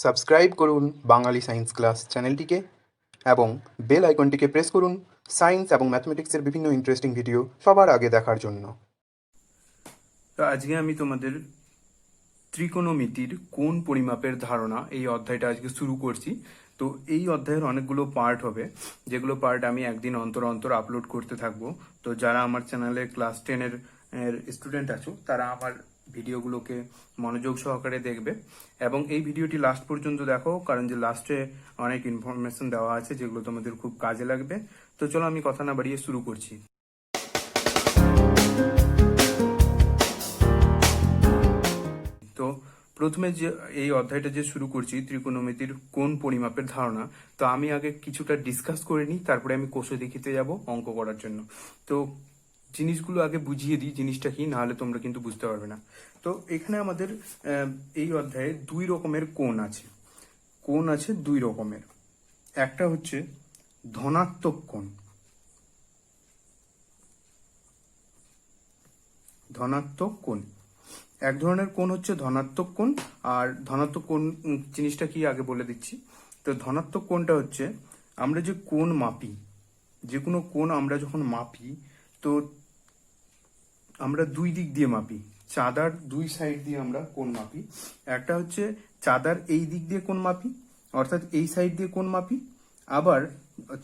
Subscribe করুন বাঙালি science class চ্যানেলটিকে এবং বেল আইকনটিকে প্রেস করুন সায়েন্স এবং ম্যাথমেটিক্সের বিভিন্ন ইন্টারেস্টিং ভিডিও সবার আগে দেখার জন্য। তো আজকে আমি তোমাদের ত্রিকোণমিতির কোণ পরিমাপের ধারণা এই অধ্যায়টা আজকে শুরু করছি। তো এই অধ্যায়ের অনেকগুলো পার্ট হবে, যেগুলো পার্ট আমি একদিন অন্তর অন্তর আপলোড করতে থাকবো। তো যারা আমার চ্যানেলে ক্লাস 10-এর স্টুডেন্ট আছো তারা আমার ভিডিওগুলোকে মনোযোগ সহকারে দেখবে এবং এই ভিডিওটি লাস্ট পর্যন্ত দেখো, কারণ যে লাস্টে অনেক ইনফরমেশন দেওয়া আছে যেগুলো তোমাদের খুব কাজে লাগবে। তো চলো আমি কথা না বাড়িয়ে শুরু করছি। তো প্রথমে যে এই অধ্যায়টা যে শুরু করছি ত্রিকোণমিতির কোণ পরিমাপের ধারণা, তো আমি আগে কিছুটা ডিসকাস করে নিই, তারপরে আমি কোষে দেখিতে যাব অঙ্ক করার জন্য। তো জিনিসগুলো আগে বুঝিয়ে দিই জিনিসটা কি, নাহলে তোমরা কিন্তু বুঝতে পারবে না। তো এখানে আমাদের এই অধ্যায়ে দুই রকমের কোণ আছে। কোণ আছে দুই রকমের। একটা হচ্ছে ধনাত্মক কোণ, ধনাত্মক কোণ। এক ধরনের কোণ হচ্ছে ধনাত্মক কোণ, আর ধনাত্মক কোণ জিনিসটা কি আগে বলে দিচ্ছি। তো ধনাত্মক কোণটা হচ্ছে আমরা যে কোণ মাপি, যে কোনো কোণ আমরা যখন মাপি, তো আমরা দুই দিক দিয়ে মাপি, চাঁদার দুই সাইড দিয়ে আমরা কোণ মাপি। একটা হচ্ছে চাঁদার এই দিক দিয়ে কোণ মাপি, অর্থাৎ এই সাইড দিয়ে কোণ মাপি, আবার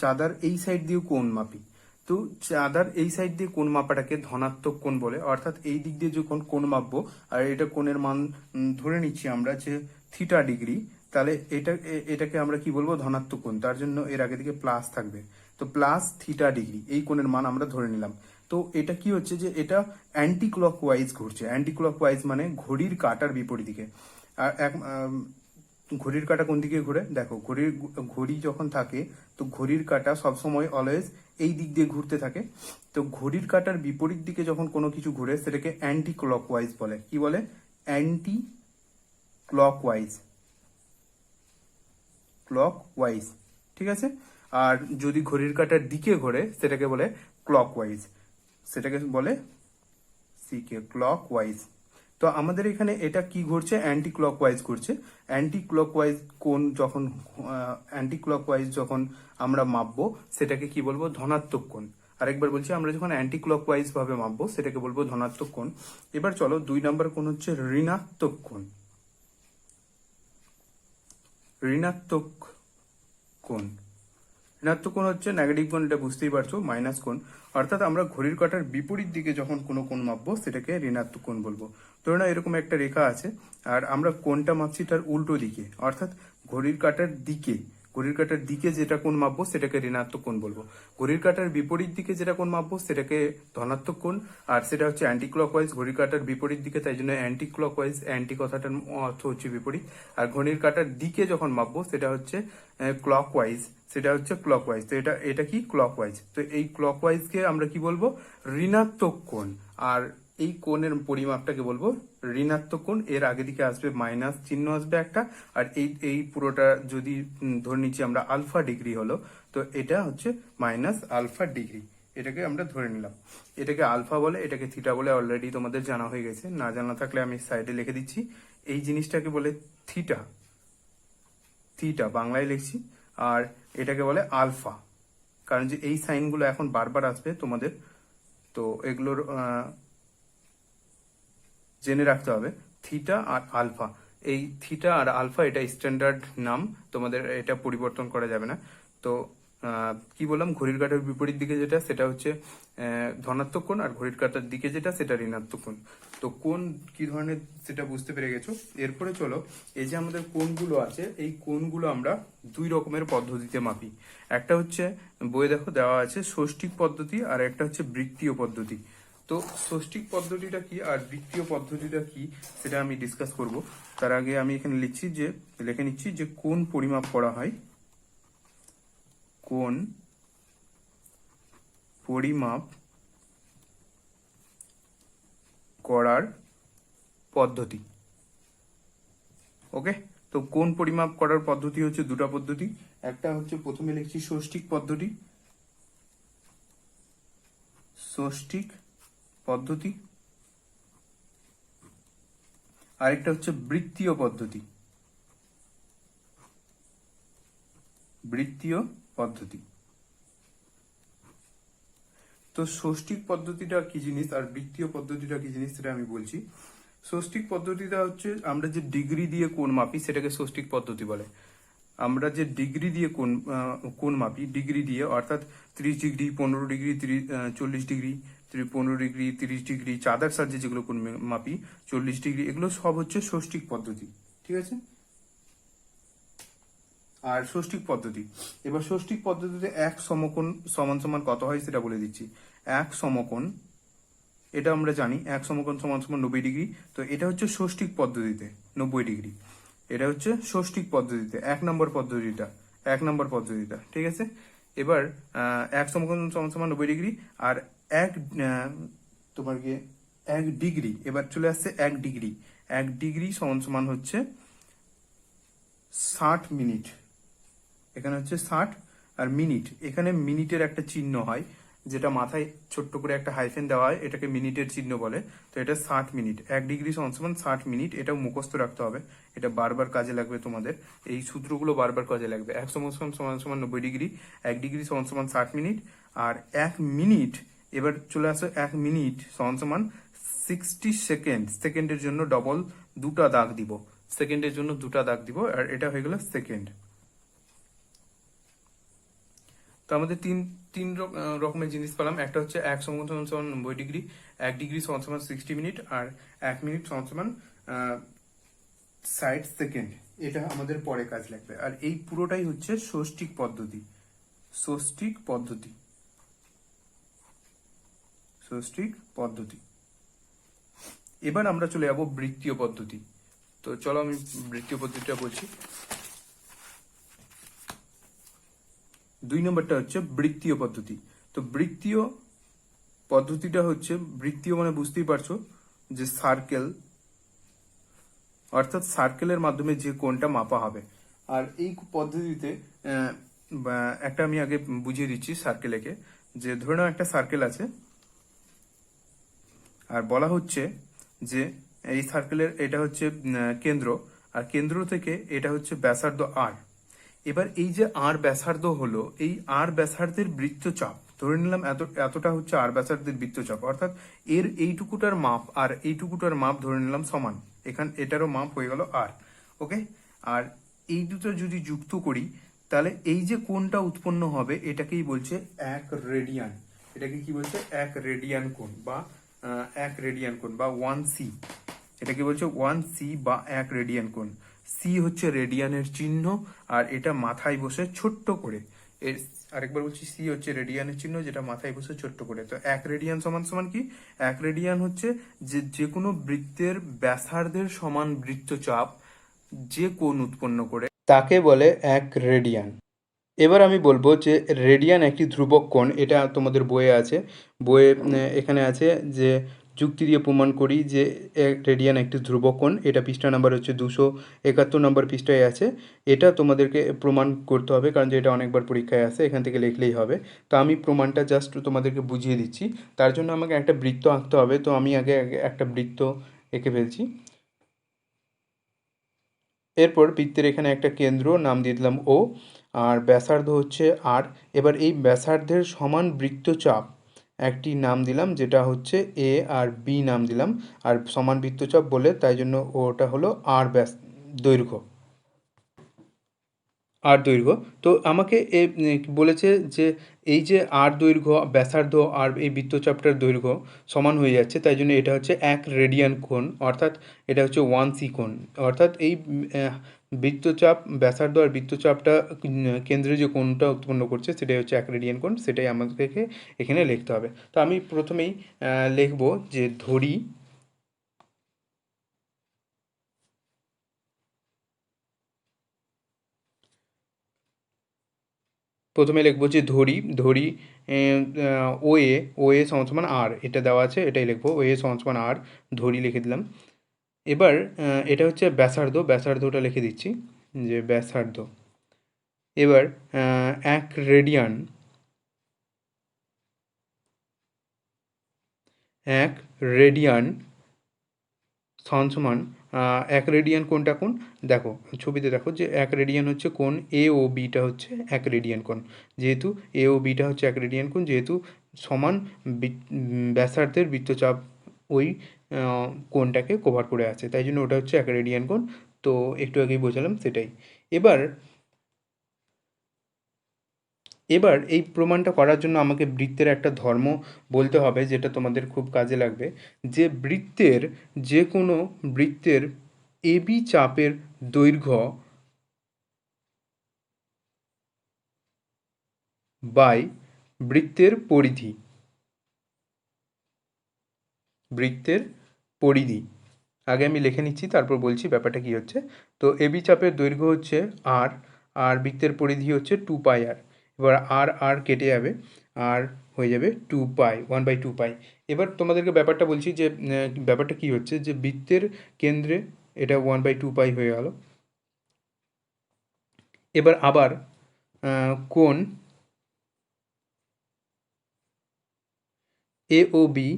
চাঁদার এই সাইড দিয়ে কোণ মাপি। তো চাঁদার এই সাইড দিয়ে কোণ মাপাটাকে ধনাত্মক কোণ বলে, অর্থাৎ এই দিক দিয়ে যখন কোণ মাপবো আর এটা কোণের মান ধরে নিচ্ছি আমরা যে থিটা ডিগ্রি, তাহলে এটাকে আমরা কি বলবো, ধনাত্মক কোণ। তার জন্য এর আগে দিকে প্লাস থাকবে, তো প্লাস থিটা ডিগ্রি এই কোণের মান আমরা ধরে নিলাম। তো এটা কি হচ্ছে যে এটা অ্যান্টি ক্লকওয়াইজ ঘুরছে। অ্যান্টি ক্লকওয়াইজ মানে ঘড়ির কাঁটার বিপরীত দিকে। আর ঘড়ির কাঁটা কোন দিকে ঘুরে দেখো, ঘড়ি যখন থাকে তো ঘড়ির কাঁটা সবসময় অলওয়েজ এই দিক দিয়ে ঘুরতে থাকে। তো ঘড়ির কাঁটার বিপরীত দিকে যখন কোনো কিছু ঘুরে সেটাকে অ্যান্টি ক্লকওয়াইজ বলে। কি বলে? অ্যান্টি ক্লকওয়াইজ, ক্লকওয়াইজ, ঠিক আছে। আর যদি ঘড়ির কাঁটার দিকে ঘোরে সেটাকে বলে ক্লকওয়াইজ, সেটাকে বলে সিকে ক্লকওয়াইজ। তো আমাদের এখানে এটা কি ঘুরছে, অ্যান্টি ক্লকওয়াইজ ঘুরছে। অ্যান্টি ক্লকওয়াইজ কোণ যখন অ্যান্টি ক্লকওয়াইজ যখন আমরা মাপবো সেটাকে কি বলবো, ধনাত্মক কোণ। আরেকবার বলছি, আমরা যখন অ্যান্টি ক্লকওয়াইজ ভাবে মাপবো সেটাকে বলবো ধনাত্মক কোণ। এবার চলো 2 নম্বর কোণ হচ্ছে ঋণাত্মক কোণ। ঋণাত্মক কোণ, ঋণাত্মক কোণ হচ্ছে নেগেটিভ কোণ, এটা বুঝতেই পারছো, মাইনাস কোণ। অর্থাৎ আমরা ঘড়ির কাঁটার বিপরীত দিকে যখন কোনো কোণ মাপবো সেটাকে ঋণাত্মক কোণ বলবো। ধরে নাও এরকম একটা রেখা আছে আর আমরা কোণটা মাপছি তার উল্টো দিকে, অর্থাৎ ঘড়ির কাঁটার দিকে, ঘড়ির কাঁটার দিকে যেটা কোণ মাপবো সেটাকে ঋণাত্মক কোণ বলবো। ঘড়ির কাঁটার বিপরীত দিকে যেটা কোণ মাপবো সেটাকে ধনাত্মক কোণ। আর সেটা হচ্ছে অ্যান্টি ক্লকওয়াইজ, ঘড়ির কাঁটার বিপরীত দিকে, তাই জন্য অ্যান্টি ক্লকওয়াইজ, অ্যান্টি কথাটার অর্থ হচ্ছে বিপরীত। আর ঘড়ির কাঁটার দিকে যখন মাপবো সেটা হচ্ছে ক্লকওয়াইজ, সেটা হচ্ছে ক্লকওয়াইজ। তো এটা এটা কি, ক্লকওয়াইজ। তো এই ক্লকওয়াইজকে আমরা কি বলবো, ঋণাত্মক কোণ। আর এই কোণের পরিমাপটাকে বলবো ঋণাত্মক কোণ। এর আগে দিকে আসবে মাইনাস চিহ্ন আসবে একটা, আর এই এই পুরোটা যদি ধরে নিচ্ছি আমরা আলফা ডিগ্রি হলো, তো এটা হচ্ছে মাইনাস আলফা ডিগ্রি। এটাকে আমরা ধরে নিলাম। এটাকে আলফা বলে, এটাকে থিটা বলে, অলরেডি তোমাদের জানা হয়ে গেছে। না জানা থাকলে আমি সাইডে লিখে দিচ্ছি। এই জিনিসটাকে বলে থিটা, থিটা বাংলায় লিখছি। আর এটাকে বলে আলফা, কারণ যে এই সাইনগুলো এখন বারবার আসবে তোমাদের, তো এগুলোর জেনে রাখতে হবে। থিটা আর আলফা, এই থিটা আর আলফা এটা স্ট্যান্ডার্ড নাম, তোমাদের এটা পরিবর্তন করা যাবে না। তো কি বললাম, ঘড়ির কাঁটার বিপরীত দিকে যেটা সেটা হচ্ছে ধনাত্মক কোণ, আর ঘড়ির কাঁটার দিকে যেটা সেটা ঋণাত্মক কোণ। তো কোণ কি ধরনের সেটা বুঝতে পেরে গেছো। এরপরে চলো, এই যে আমাদের কোণগুলো আছে এই কোণগুলো আমরা দুই রকমের পদ্ধতিতে মাপি। একটা হচ্ছে বইয়ে দেখো দেওয়া আছে ষষ্ঠিক পদ্ধতি, আর একটা হচ্ছে বৃত্তীয় পদ্ধতি। তো ষষ্ঠিক পদ্ধতিটা কি আর বৃত্তীয় পদ্ধতিটা কি সেটা আমি ডিসকাস করব। তার আগে আমি এখানে লিখে নিচ্ছি যে কোণ পরিমাপ করা হয়, কোণ পরিমাপ করার পদ্ধতি। ওকে, তো কোণ পরিমাপ করার পদ্ধতি হচ্ছে দুটো পদ্ধতি। একটা হচ্ছে প্রথমে লিখছি ষষ্ঠিক পদ্ধতি, ষষ্ঠিক পদ্ধতি। আরেকটা হচ্ছে বৃত্তীয় পদ্ধতি, বৃত্তীয় পদ্ধতি। তো ষষ্ঠিক পদ্ধতিটা কি জিনিস আর বৃত্তীয় পদ্ধতিটা কি জিনিস সেটা আমি বলছি। ষষ্ঠিক পদ্ধতিটা হচ্ছে আমরা যে ডিগ্রি দিয়ে কোণ মাপি সেটাকে ষষ্ঠিক পদ্ধতি বলে। আমরা যে ডিগ্রি দিয়ে কোণ মাপি, ডিগ্রি দিয়ে অর্থাৎ 30 degree, 15 degree, 40 degree, 15 degree, 30 degree, চাঁদার সাহায্যে যেগুলো কোণ মাপি, 40 ডিগ্রি, এগুলো সব হচ্ছে ষষ্ঠিক পদ্ধতি। ঠিক আছে। আর ষষ্ঠিক পদ্ধতি, এবার ষষ্ঠিক পদ্ধতিতে এক সমকোণ সমান সমান কত হয় সেটা বলে দিচ্ছি। এক সমকোণ, এটা আমরা জানি, এক সমকোণ সমান সমান 90 ডিগ্রি। তো এটা হচ্ছে ষষ্ঠিক পদ্ধতিতে 90 ডিগ্রি। এটা হচ্ছে ষষ্ঠিক পদ্ধতিতে এক নম্বর পদ্ধতিটা। ঠিক আছে। এবার এক সমকোণ সমান সমান 90 ডিগ্রি আর এক তোমার গিয়ে 1 ডিগ্রি, এবার চলে আসছে 1 ডিগ্রি। 1 ডিগ্রি সমান সমান হচ্ছে 60 মিনিট। এখানে হচ্ছে 60 আর মিনিট, এখানে মিনিটের একটা চিহ্ন হয় যেটা মাথায় ছোট্ট করে একটা হাইফেন দেওয়া হয়, এটাকে মিনিটের চিহ্ন বলে। তো এটা 60 মিনিট। 1 ডিগ্রি সমান সমান 60 মিনিট, এটাও মুখস্থ রাখতে হবে, এটা বারবার কাজে লাগবে তোমাদের, এই সূত্রগুলো বারবার কাজে লাগবে। 1 সমান সমান 90 ডিগ্রি, 1 ডিগ্রি সমান সমান 60 মিনিট আর 1 মিনিট। এবার চলে আসো 1 মিনিট সমান সমান 60 সেকেন্ড। সেকেন্ডের জন্য ডবল দুটা দাগ দিব, সেকেন্ডের জন্য দুটা দাগ দিব, আর এটা হয়ে গেল সেকেন্ড। তো আমাদের তিন তিন রকমের জিনিস পেলাম। একটা হচ্ছে এক সমকোণ সমান সমান 90 ডিগ্রি, 1 ডিগ্রি সমান সমান 60 মিনিট আর 1 মিনিট সমান সমান 60 সেকেন্ড। এটা আমাদের পরে কাজ লাগবে। আর এই পুরোটাই হচ্ছে ষষ্ঠিক পদ্ধতি। ষষ্ঠিক পদ্ধতি, ষষ্ঠিক পদ্ধতি। এবার আমরা চলে যাবো বৃত্তীয় পদ্ধতি। তো চলো আমি বৃত্তীয় পদ্ধতিটা বলছি। 2 নম্বরটা হচ্ছে বৃত্তীয় পদ্ধতি। তো বৃত্তীয় পদ্ধতিটা হচ্ছে, বৃত্তীয় মানে বুঝতেই পারছো যে সার্কেল, অর্থাৎ সার্কেলের মাধ্যমে যে কোণটা মাপা হবে। আর এই পদ্ধতিতে একটা আমি আগে বুঝিয়ে দিচ্ছি সার্কেলেকে, যে ধরে নাও একটা সার্কেল আছে আর বলা হচ্ছে যে এই সার্কেলের এটা হচ্ছে কেন্দ্র, আর কেন্দ্র থেকে এটা হচ্ছে ব্যাসার্ধ আর। এবার এই যে আর ব্যাসার্ধ হলো, এই আর ব্যাসার্ধের বৃত্তচাপ ধরে নিলাম এতটা হচ্ছে আর ব্যাসার্ধের বৃত্তচাপ, অর্থাৎ এর এইটুকুটার মাপ আর এইটুকুটার মাপ ধরে নিলাম সমান, এটারও মাপ হয়ে গেল আর। ওকে। আর এই দুটো যদি যুক্ত করি তাহলে এই যে কোণটা উৎপন্ন হবে এটাকেই বলছে 1 রেডিয়ান। এটাকে কি বলছে? 1 রেডিয়ান কোণ বা 1 রেডিয়ান কোণ বা 1 সি। এটাকে বলছে 1 সি বা 1 রেডিয়ান কোণ। সি হচ্ছে রেডিয়ানের চিহ্ন, আর এটা মাথায় বসে ছোট্ট করে, এর আরেকবার বলছি, সি হচ্ছে রেডিয়ানের চিহ্ন যেটা মাথায় বসে ছোট্ট করে। তো 1 রেডিয়ান সমান সমান কি? 1 রেডিয়ান হচ্ছে যে কোনো বৃত্তের ব্যাসার্ধের সমান বৃত্তচাপ যে কোণ উৎপন্ন করে তাকে বলে 1 রেডিয়ান। এবার আমি বলবো যে রেডিয়ান একটি ধ্রুবক কোণ। এটা তোমাদের বইয়ে আছে, বইয়ে এখানে আছে যে যুক্তি দিয়ে প্রমাণ করি যে রেডিয়ান একটি ধ্রুবক কোণ। এটা পৃষ্ঠা নাম্বার হচ্ছে 271 নম্বর পৃষ্ঠায় আছে। এটা তোমাদেরকে প্রমাণ করতে হবে, কারণ যে এটা অনেকবার পরীক্ষায় আসে, এখান থেকে লিখলেই হবে। তো আমি প্রমাণটা জাস্ট তোমাদেরকে বুঝিয়ে দিচ্ছি। তার জন্য আমাকে একটা বৃত্ত আঁকতে হবে। তো আমি আগে একটা বৃত্ত এঁকে ফেলছি। এরপর বৃত্তের এখানে একটা কেন্দ্র নাম দিয়ে দিলাম ও, আর ব্যাসার্ধ হচ্ছে আর। এবার এই ব্যাসার্ধের সমান বৃত্তচাপ একটি নাম দিলাম যেটা হচ্ছে এ, আর বি নাম দিলাম, আর সমান বৃত্তচাপ বলে তাই জন্য ওটা হলো আর দৈর্ঘ্য, আর দৈর্ঘ্য। তো আমাকে বলেছে যে এই যে আর দৈর্ঘ্য, ব্যাসার্ধ আর এই বৃত্তচাপটার দৈর্ঘ্য সমান হয়ে যাচ্ছে, তাই জন্য এটা হচ্ছে 1 রেডিয়ান কোণ, অর্থাৎ এটা হচ্ছে 1 সি কোণ। অর্থাৎ এই বৃত্তচাপ, ব্যাসার্ধ আর বৃত্তচাপটা কেন্দ্রে যে কোণটা উৎপন্ন করছে সেটাই হচ্ছে 1 রেডিয়ান কোণ। সেটাই আমাদেরকে এখানে লিখতে হবে। তো আমি প্রথমেই লিখব যে ধরি, প্রথমে লিখবো যে ধরি ও এ সমান সমান আর, এটা দেওয়া আছে, এটাই লিখবো, ও এ সমান সমান আর, ধরি লিখে দিলাম। এবার এটা হচ্ছে ব্যাসার্ধ, ব্যাসার্ধটা লিখে দিচ্ছি যে ব্যাসার্ধ। এবার 1 রেডিয়ান, 1 রেডিয়ান সমান সমান 1 রেডিয়ান কোণটা কোণ, দেখো ছবিতে দেখো যে 1 রেডিয়ান হচ্ছে কোণ এ ও বিটা হচ্ছে 1 রেডিয়ান কোণ, যেহেতু এ ও বিটা হচ্ছে 1 রেডিয়ান কোণ, যেহেতু সমান ব্যাসার্ধের বৃত্তচাপ ওই কোণটাকে কভার করে আছে, তাই জন্য ওটা হচ্ছে 1 রেডিয়ান কোণ। তো একটু আগেই বোঝালাম সেটাই। এবার এবার এই প্রমাণটা করার জন্য আমাকে বৃত্তের একটা ধর্ম বলতে হবে, যেটা তোমাদের খুব কাজে লাগবে, যে যে কোনো বৃত্তের এবি চাপের দৈর্ঘ্য বাই বৃত্তের পরিধি, বৃত্তের পরিধি আগে আমি লিখে নিচ্ছি, তারপর বলছি ব্যাপারটা কী হচ্ছে। তো এবি চাপের দৈর্ঘ্য হচ্ছে আর, আর বৃত্তের পরিধি হচ্ছে 2 পাই আর। এবার আর আর কেটে যাবে, আর হয়ে যাবে 2 পাই, 1/2 পাই। এবার তোমাদেরকে ব্যাপারটা বলছি যে ব্যাপারটা কী হচ্ছে, যে বৃত্তের কেন্দ্রে এটা 1/2 পাই হয়ে গেল। এবার আবার কোণ এ ও বি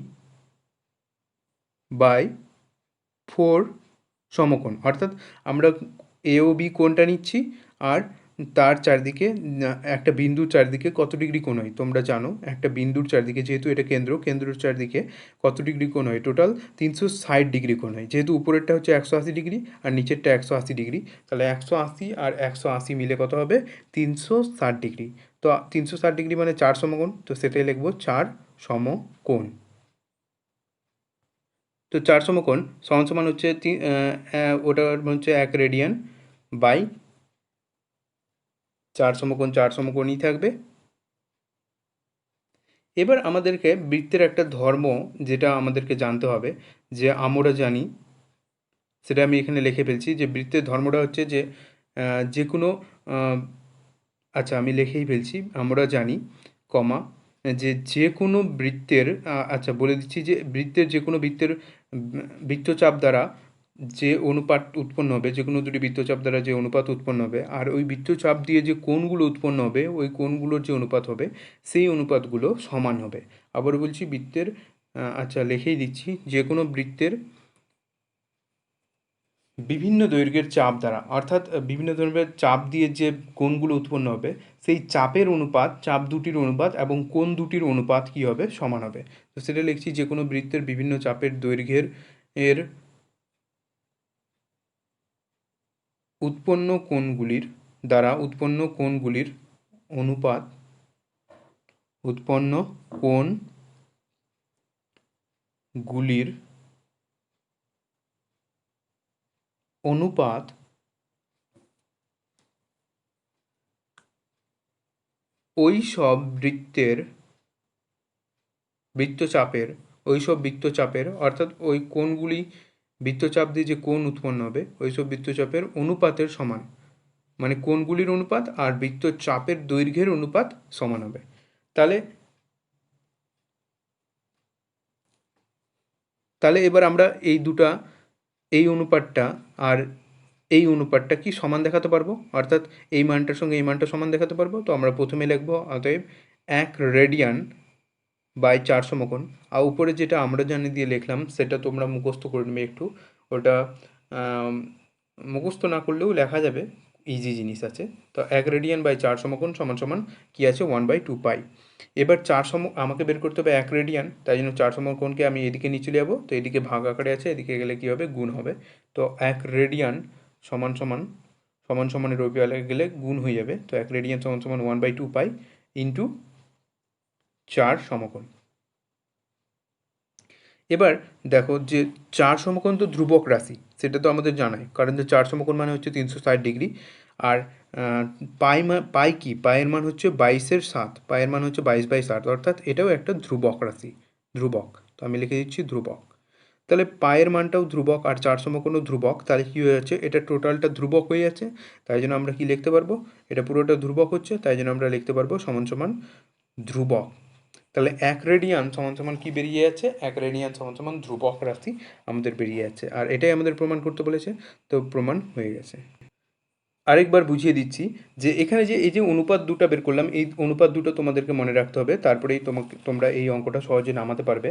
বাই 4 সমকোণ, অর্থাৎ আমরা এ ও বি কোণটা নিচ্ছি, আর তার চারদিকে একটা বিন্দুর চারদিকে কত ডিগ্রি কোণ হয় তোমরা জানো, একটা বিন্দুর চারদিকে, যেহেতু এটা কেন্দ্রের চারদিকে কত ডিগ্রি কোণ হয়, টোটাল 360 ডিগ্রি কোণ হয়, যেহেতু উপরেরটা হচ্ছে 180 ডিগ্রি আর নিচেরটা 180 ডিগ্রি, তাহলে 180 আর 180 মিলে কত হবে 360 ডিগ্রি। তো 360 ডিগ্রি মানে 4 সমকোণ, তো সেটাই লিখবো 4 সমকোণ। তো 4 সমকোণ সমান সমান হচ্ছে ওটার হচ্ছে 1 রেডিয়ান বাই 4 সমকোণ, 4 সমকোণই থাকবে। এবার আমাদেরকে বৃত্তের একটা ধর্ম যেটা আমাদেরকে জানতে হবে, যে আমরা জানি, সেটা আমি এখানে লিখে ফেলছি, যে বৃত্তের ধর্মটা হচ্ছে যে যে কোনো আচ্ছা আমি লিখেই ফেলছি, আমরা জানি কমা যে কোনো বৃত্তের আচ্ছা বলে দিচ্ছি, যে যে কোনো বৃত্তের বৃত্তচাপ দ্বারা যে অনুপাত উৎপন্ন হবে, যে কোনো দুটি বৃত্তচাপ দ্বারা যে অনুপাত উৎপন্ন হবে, আর ওই বৃত্তচাপ দিয়ে যে কোণগুলো উৎপন্ন হবে, ওই কোণগুলোর যে অনুপাত হবে, সেই অনুপাতগুলো সমান হবে। আবার বলছি বৃত্তের আচ্ছা লিখেই দিচ্ছি, যে কোনো বৃত্তের বিভিন্ন দৈর্ঘ্যের চাপ দ্বারা, অর্থাৎ বিভিন্ন ধরনের চাপ দিয়ে যে কোণগুলো উৎপন্ন হবে, সেই চাপের অনুপাত, চাপ দুটির অনুপাত এবং কোণ দুটির অনুপাত কী হবে, সমান হবে। তো সেটা লিখছি, যে কোনো বৃত্তের বিভিন্ন চাপের দৈর্ঘ্যের এর উৎপন্ন কোণগুলির দ্বারা উৎপন্ন কোণগুলির অনুপাত, উৎপন্ন কোণগুলির অনুপাত ওই সব বৃত্তচাপের অর্থাৎ ওই কোণগুলি বৃত্তচাপ দিয়ে যে কোণ উৎপন্ন হবে ওই সব বৃত্তচাপের অনুপাতের সমান, মানে কোণগুলির অনুপাত আর বৃত্তচাপের দৈর্ঘ্যের অনুপাত সমান হবে। তাহলে তাহলে এবার আমরা এই অনুপাতটা আর এই অনুপাতটা কি সমান দেখাতে পারবো, অর্থাৎ এই মানটার সঙ্গে এই মানটা সমান দেখাতে পারবো। তো আমরা প্রথমে লিখবো অতএব 1 রেডিয়ান বাই 4 সমকোণ, আর উপরে যেটা আমরা জানি দিয়ে লিখলাম সেটা তোমরা মুখস্থ করে নেবে একটু, ওটা মুখস্থ না করলেও লেখা যাবে, ইজি জিনিস আছে। তো 1 রেডিয়ান বাই 4 সমকোণ সমান সমান কী আছে 1/2 পাই। এবার আমাকে বের করতে হবে 1 রেডিয়ান, তাই জন্য 4 সমকোণকে আমি এদিকে নিয়ে চলে যাবো, তো এদিকে ভাগ আকারে আছে, এদিকে গেলে কী হবে গুণ হবে। তো 1 রেডিয়ান সমান সমানের ওই পাশে গেলে গুণ হয়ে যাবে, তো 1 রেডিয়ান সমান সমান 1/2 পাই ইন্টু 4 সমকোণ। এবার দেখো যে 4 সমকোণ তো ধ্রুবক রাশি, সেটা তো আমাদের জানাই, কারণ যে 4 সমকোণ মানে হচ্ছে 360 ডিগ্রি, আর পাই কি, পায়ের মান হচ্ছে 22/7, পায়ের মান হচ্ছে 22/7, অর্থাৎ এটাও একটা ধ্রুবক রাশি, ধ্রুবক। তো আমি লিখে দিচ্ছি ধ্রুবক। তাহলে পায়ের মানটাও ধ্রুবক আর 4 সমকোণও ধ্রুবক, তাহলে কী হয়ে যাচ্ছে, এটা টোটালটা ধ্রুবক হয়ে যাচ্ছে, তাই জন্য আমরা কি লিখতে পারবো, এটা পুরোটা ধ্রুবক হচ্ছে, তাই জন্য আমরা লিখতে পারবো সমান সমান ধ্রুবক। তাহলে 1 রেডিয়ান সমান সমান কি বেরিয়ে যাচ্ছে, 1 রেডিয়ান সমান সমান ধ্রুবক রাশি আমাদের বেরিয়ে যাচ্ছে, আর এটাই আমাদের প্রমাণ করতে বলেছে, তো প্রমাণ হয়ে গেছে। আরেকবার বুঝিয়ে দিচ্ছি, যে এখানে যে এই যে অনুপাত দুটো বের করলাম, এই অনুপাত দুটো তোমাদেরকে মনে রাখতে হবে, তারপরেই তোমরা এই অঙ্কটা সহজে নামাতে পারবে।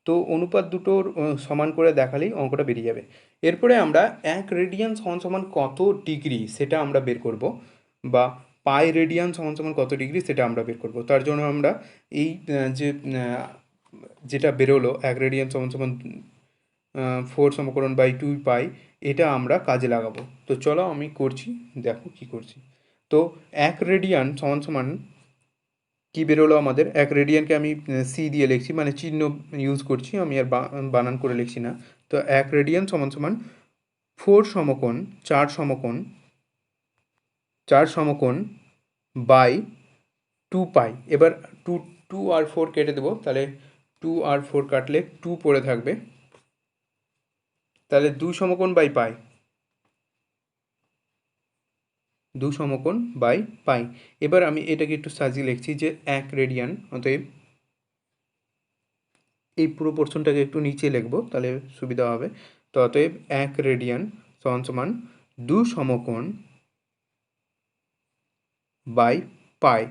তো অনুপাত দুটোর সমান করে দেখালেই অঙ্কটা বেরিয়ে যাবে। এরপরে আমরা 1 রেডিয়ান সমান সমান কত ডিগ্রি সেটা আমরা বের করব, বা পাই রেডিয়ান সমান সমান কত ডিগ্রি সেটা আমরা বের করব। তার জন্য আমরা এই যেটা বেরোলো 1 রেডিয়ান সমান সমান 4 সমকরণ বাই 2 পাই, এটা আমরা কাজে লাগাবো। তো চলো আমি করছি, দেখো কি করছি। তো 1 রেডিয়ান সমান সমান কী বেরোলো আমাদের, 1 রেডিয়ানকে আমি সি দিয়ে লিখছি, মানে চিহ্ন ইউজ করছি, আমি আর বানান করে লিখছি না। তো 1 রেডিয়ান সমান সমান 4 সমকোণ 4 সমকোণ বাই 2 পাই। এবার 2 2 আর 4 কেটে দেবো, তাহলে 2 আর 4 কাটলে 2 পড়ে থাকবে, তাহলে 2 সমকোণ বাই পাই, 2 সমকোণ বাই পাই। এবার আমি এটাকে একটু সাজিয়ে লিখছি যে 1 রেডিয়ান, অতএব এই পুরো পোর্শনটাকে একটু নিচে লিখবো তাহলে সুবিধা হবে। তো অতএব 1 রেডিয়ান সমান সমান 2 সমকোণ বাই পাই।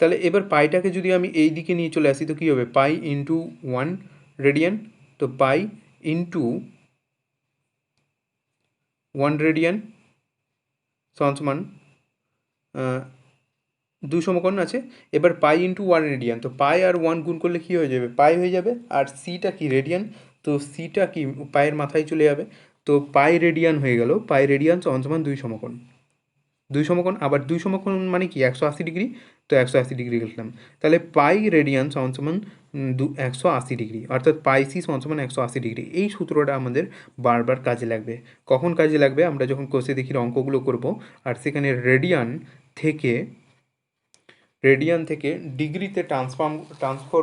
তাহলে এবার পাইটাকে যদি আমি এই দিকে নিয়ে চলে আসি তো কী হবে, পাই ইন্টু 1 রেডিয়ান। তো পাই ইন্টু 1 রেডিয়ান সমান সমান 2 সমকোণ আছে। এবার পাই ইন্টু 1 রেডিয়ান, তো পাই আর 1 গুণ করলে কী হয়ে যাবে, পাই হয়ে যাবে। আর সিটা কি, রেডিয়ান, তো সিটা কি পায়ের মাথায় চলে যাবে। তো পাই রেডিয়ান হয়ে গেল, পাই রেডিয়ান সমান সমান 2 সমকোণ। 2 সমকোণ, আবার 2 সমকোণ মানে কি 180 ডিগ্রি, তো 180 ডিগ্রি লিখলাম। তাহলে পাই রেডিয়ান সমান সমান 180 ডিগ্রি, অর্থাৎ পাই সি সমান সমান 180 ডিগ্রি। এই সূত্রটা আমাদের বারবার কাজে লাগবে। কখন কাজে লাগবে, আমরা যখন কোষে দেখি অঙ্কগুলো করব আর সেখানে রেডিয়ান থেকে ডিগ্রিতে ট্রান্সফার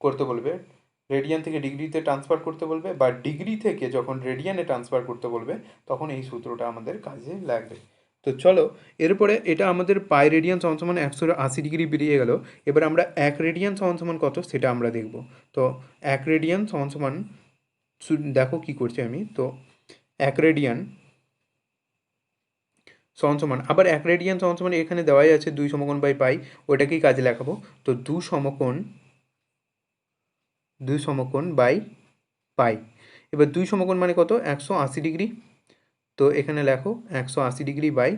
করতে বলবে, রেডিয়ান থেকে ডিগ্রিতে ট্রান্সফার করতে বলবে, বা ডিগ্রি থেকে যখন রেডিয়ানে ট্রান্সফার করতে বলবে, তখন এই সূত্রটা আমাদের কাজে লাগবে। তো চলো, এরপরে এটা আমাদের পাই রেডিয়ান সমান সমান 180 ডিগ্রি বেরিয়ে গেল। এবার আমরা 1 রেডিয়ান সমান সমান কত সেটা আমরা দেখব। তো 1 রেডিয়ান সমান সমান দেখো কি করছি আমি। তো 1 রেডিয়ান সমান সমান, আবার 1 রেডিয়ান সমান সমান এখানে দেওয়াই আছে 2 সমকোণ বাই পাই, ওটাকেই কাজে লাগাবো। তো 2 সমকোণ বাই পাই। এবার 2 সমকোণ মানে কত, 180 ডিগ্রি। তো এখানে লেখো 180 ডিগ্রি বাই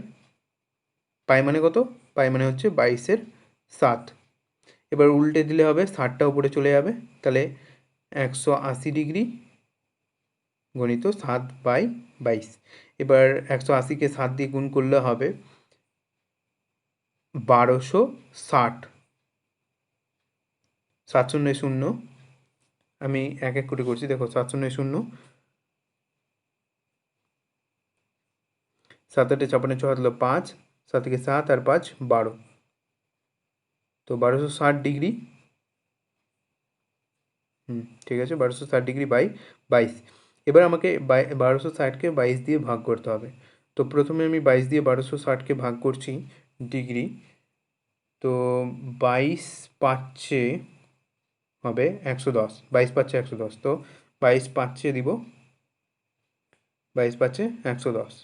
পাই মানে কত, পাই মানে হচ্ছে 22/7। এবার উল্টে দিলে হবে 60টা উপরে চলে যাবে, তাহলে 180 ডিগ্রি গণিত 7/22। এবার 180কে 7 দিয়ে গুণ করলে হবে 1260। 7 শূন্য 0, আমি এক এক করে করছি, দেখো 7 শূন্য 0, 7 8 56 6 হলো 5, 7 থেকে 7 আর 5 12, তো 1260 ডিগ্রি। ঠিক আছে, 1260 ডিগ্রি বাই 22। এবার আমাকে 1260কে 22 দিয়ে ভাগ করতে হবে। তো প্রথমে আমি 22 দিয়ে 1260কে ভাগ করছি ডিগ্রি। তো 22 পাচ্ছে হবে 110, 22 পাচ্ছে 110, তো 22 পাচ্ছে দিব, 22 পাচ্ছে 110।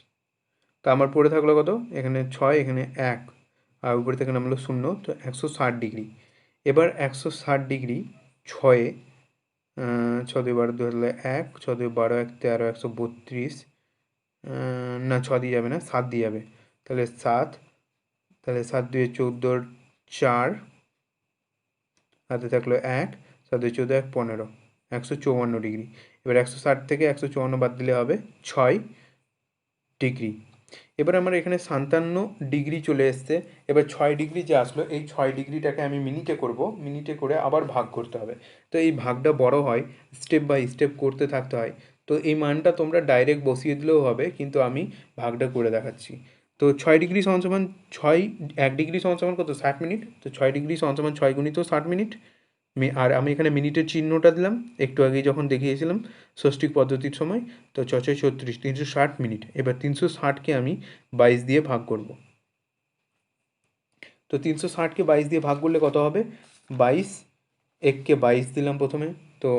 তো আমার পড়ে থাকলো কত, এখানে 6, এখানে 1, আর উপরে থেকে নামলো 0, তো 160 ডিগ্রি। এবার 160 ডিগ্রি 6-এ 6 2 12 2 হলে 1, 6 2 12 1 13, 132, না 6 দিয়ে যাবে না, 7 দিয়ে যাবে, তাহলে 7, তাহলে 7 2 14, 4, হাতে থাকলো 1, 7 2 14 1 15, 154 ডিগ্রি। এবার 160 থেকে 154 বাদ দিলে হবে 6 ডিগ্রি। এবার আমার এখানে 57 ডিগ্রি চলে এসছে। এবার 6 ডিগ্রি যে আসলো, এই 6 ডিগ্রিটাকে আমি মিনিটে করব, মিনিটে করে আবার ভাগ করতে হবে। তো এই ভাগটা বড় হয়, স্টেপ বাই স্টেপ করতে থাকতে হয়। তো এই মানটা তোমরা ডাইরেক্ট বসিয়ে দিলেও হবে, কিন্তু আমি ভাগটা করে দেখাচ্ছি। তো 6 ডিগ্রি সমান সমান 6, 1 ডিগ্রি সমান সমান কত, 60 মিনিট। তো 6 ডিগ্রি সমান সমান 6 গুণিত 60 মিনিট। আর আমি এখানে মিনিটের চিহ্নটা দিলাম একটু আগেই যখন দেখিয়েছিলাম ষষ্ঠিক পদ্ধতির সময়। তো 6 6 36, 360 মিনিট। এবার 360কে আমি 22 দিয়ে ভাগ করব। তো 360কে 22 দিয়ে ভাগ করলে কত হবে, 22, এককে 22 দিলাম প্রথমে, তো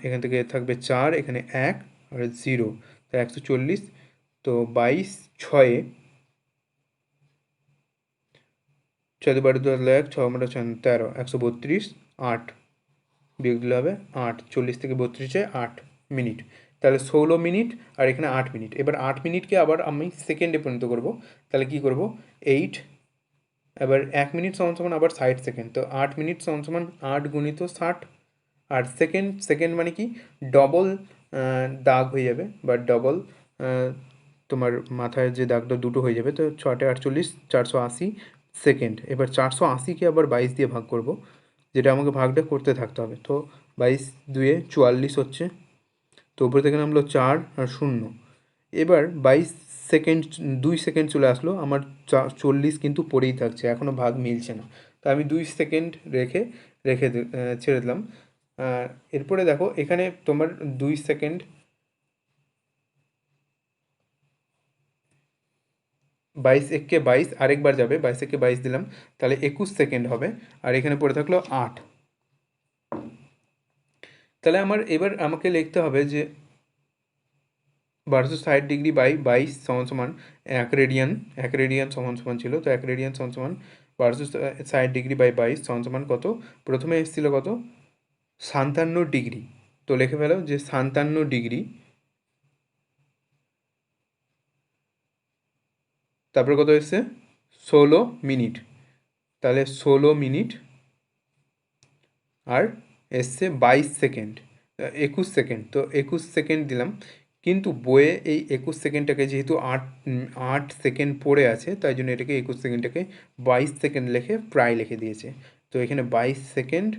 এখান থেকে থাকবে 4, এখানে 1 আর 0, তো 140। তো 22 6-এ 6 12 2 1, 6 13, 132, 8, বিয়োগ দিলে হবে 8, 40 থেকে 32 8 মিনিট, তাহলে 16 মিনিট আর এখানে 8 মিনিট। এবার 8 মিনিটকে আবার আমি সেকেন্ডে পরিণত করব, তাহলে কি করব 8, এবার 1 মিনিট সমান সমান আবার 60 সেকেন্ড, তো 8 মিনিট সমান সমান 8 গুণিত 60, আর সেকেন্ড, সেকেন্ড মানে কি ডবল দাগ হয়ে যাবে বা ডবল তোমার মাথায় যে দাগটা দুটো হয়ে যাবে, তো 6 48 480 সেকেন্ড। এবার 480কে আবার 22 দিয়ে ভাগ করব, যেটা আমাকে ভাগটা করতে থাকতে হবে। তো 22 2 44 হচ্ছে, তো উপরে থেকে নামলো 4 আর 0। এবার 22 সেকেন্ড, 2 সেকেন্ড চলে আসলো, আমার 40 কিন্তু পড়েই থাকছে, এখনও ভাগ মিলছে না। তো আমি 2 সেকেন্ড রেখে রেখে ছেড়ে দিলাম। এরপরে দেখো এখানে তোমার 2 সেকেন্ড, 22 একে 22 আরেকবার যাবে, 22 একে 22 দিলাম, তাহলে 21 সেকেন্ড হবে, আর এখানে পড়ে থাকলো 8। তাহলে আমার এবার আমাকে লিখতে হবে যে 1260 বাই 22 সমান সমান 1 রেডিয়ান, 1 রেডিয়ান সমান সমান ছিল, তো 1 রেডিয়ান সমান সমান 1260 বাই 22 সমান সমান কত, প্রথমে এসেছিল কত 57 ডিগ্রি, তো লিখে ফেলো যে 57 ডিগ্রি, তারপরে কত এসছে 16 মিনিট, তাহলে 16 মিনিট আর এসছে 22 সেকেন্ড, 21 সেকেন্ড, তো 21 সেকেন্ড দিলাম। কিন্তু বইয়ে এই 21 সেকেন্ডটাকে যেহেতু 8 সেকেন্ড পড়ে আছে, তাই জন্য এটাকে 21 সেকেন্ডটাকে 22 সেকেন্ড লিখে প্রায় লিখে দিয়েছে। তো এখানে 22 সেকেন্ড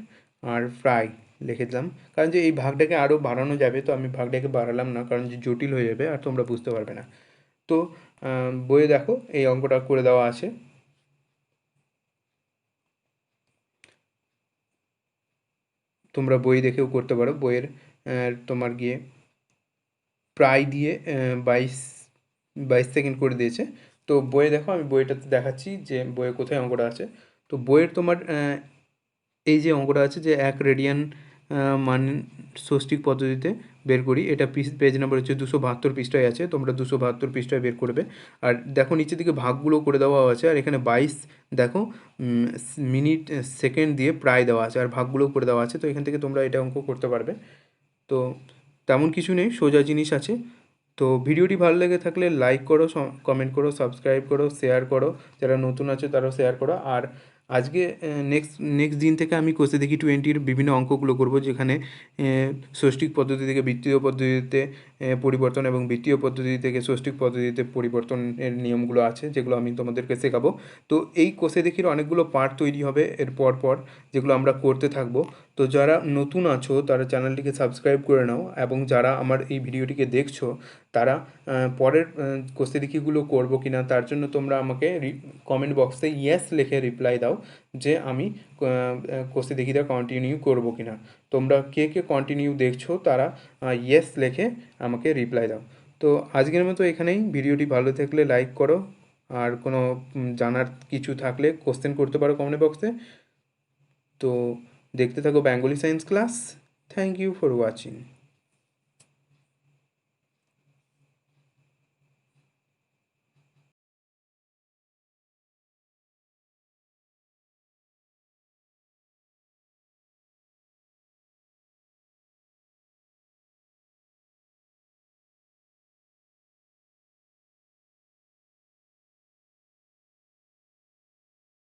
আর প্রায় লিখে দিলাম, কারণ যে এই ভাগটাকে আরও বাড়ানো যাবে, তো আমি ভাগটাকে বাড়ালাম না, কারণ যে জটিল হয়ে যাবে আর তোমরা বুঝতে পারবে না। তো বইয়ে দেখো এই অঙ্কটা করে দেওয়া আছে, তোমরা বই দেখেও করতে পারো। বইয়ের তোমার গিয়ে প্রায় দিয়ে 22 22 সেকেন্ড করে দিয়েছে। তো বইয়ে দেখো, আমি বইটাতে দেখাচ্ছি যে বইয়ে কোথায় অঙ্কটা আছে। তো বইয়ের তোমার এই যে অঙ্কটা আছে যে 1 রেডিয়ান মান ষষ্ঠিক পদ্ধতিতে বের করি, এটা পেজ নাম্বার হচ্ছে 272 পৃষ্ঠায় আছে, তোমরা 272 পৃষ্ঠায় বের করবে। আর দেখো নিচের দিকে ভাগগুলো করে দেওয়া আছে, আর এখানে 22 দেখো মিনিট সেকেন্ড দিয়ে প্রায় দেওয়া আছে, আর ভাগগুলো করে দেওয়া আছে, তো এখান থেকে তোমরা এটা অঙ্ক করতে পারবে। তো তেমন কিছু নেই, সোজা জিনিস আছে। তো ভিডিওটি ভালো লেগে থাকলে লাইক করো, কমেন্ট করো, সাবস্ক্রাইব করো, শেয়ার করো, যারা নতুন আছে তারাও শেয়ার করো। আর আজকে নেক্সট দিন থেকে আমি কষে দেখি 20-র বিভিন্ন অঙ্কগুলো করব, যেখানে ষষ্ঠিক পদ্ধতি থেকে বৃত্তীয় পদ্ধতিতে পরিবর্তন এবং বৃত্তীয় পদ্ধতি থেকে ষষ্ঠিক পদ্ধতিতে পরিবর্তনের নিয়মগুলো আছে, যেগুলো আমি তোমাদেরকে শেখাবো। তো এই কষে দেখির অনেকগুলো পার্ট তৈরি হবে এর পর, যেগুলো আমরা করতে থাকবো। তো যারা নতুন আছো তারা চ্যানেলটিকে সাবস্ক্রাইব করে নাও, এবং যারা আমার এই ভিডিওটিকে দেখছো তারা পরের কোষে দেখিগুলো করবো কি না তার জন্য তোমরা আমাকে কমেন্ট বক্সে ইয়েস লিখে রিপ্লাই দাও যে আমি কোষে দেখিটা কন্টিনিউ করবো কি না। তোমরা কে কে কন্টিনিউ দেখছো তারা ইয়েস লিখে আমাকে রিপ্লাই দাও। তো আজকের মতো এখানেই, ভিডিওটি ভালো থাকলে লাইক করো, আর কোনো জানার কিছু থাকলে কোশ্চেন করতে পারো কমেন্ট বক্সে। তো দেখতে থাকো Bengali science class. Thank you for watching.